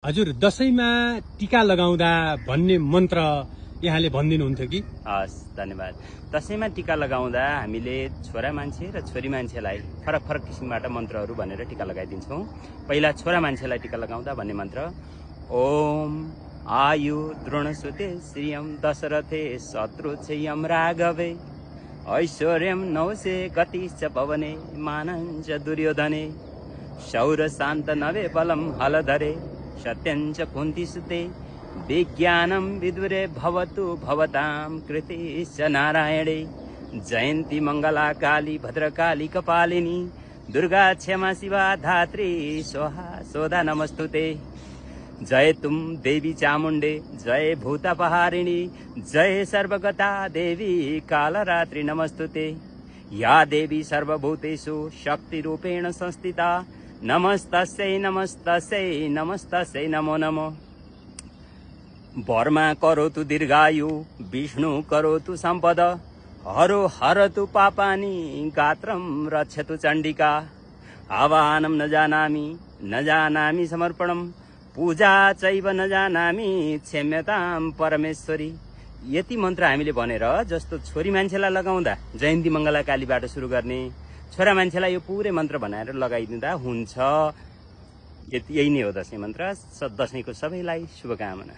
हजुर, दशैंमा टीका लगाउँदा भन्ने मन्त्र यहाँले भनिदिनुहुन्थ्यो कि? हस्, धन्यवाद। दशैंमा टीका लगाउँदा हामीले छोरा मान्छे र छोरी मान्छेलाई फरक फरक किसिमबाट मन्त्रहरू भनेर टीका लगाइदिन्छौँ। पहिला छोरा मान्छेलाई टीका लगाउँदा भन्ने मन्त्र ओम आयु द्रोणसुते श्रियम दशरथे शत्रुच्छेयम राघवे ऐश्वर्यम नवसे गतिश्च पवने मानञ्च दुर्योधने शौर शान्त नवे बलम हलधरे सत्यञ्च कुन्तीसुते विज्ञानं विदुरे भवतु भवतां कृतिश्च नारायणे जयन्ती मङ्गला काली भद्रकाली कपालिनी दुर्गा क्षमा शिवा धात्री स्वाहा सोदा नमस्तुते जय तुम देवी चामुण्डे जय भूतपहारिणी जय सर्वगता देवी कालरात्रि नमस्तुते या देवी सर्वभूतेषु शक्तिरूपेण संस्थिता नमस्तस्यै नमस्तस्यै नमस्तस्यै नमो नमो वर्मा करोतु दीर्घायु विष्णु करोतु सम्पद हरो हरतु पापानि गात्रं रक्षतु चण्डिका आवाहनं न जानामि समर्पणं पूजा चैव न जानामि क्षम्यतां परमेश्वरी। यति मन्त्र हामीले भनेर जस्तो छोरी मान्छेलाई लगाउँदा जयन्ती मङ्गला कालीबाट सुरु गर्ने, छोरा मान्छेलाई यो पुरै मन्त्र बनाएर लगाइदिँदा हुन्छ। यही नै हो दशैं मन्त्र। दशैंको सबैलाई शुभकामना।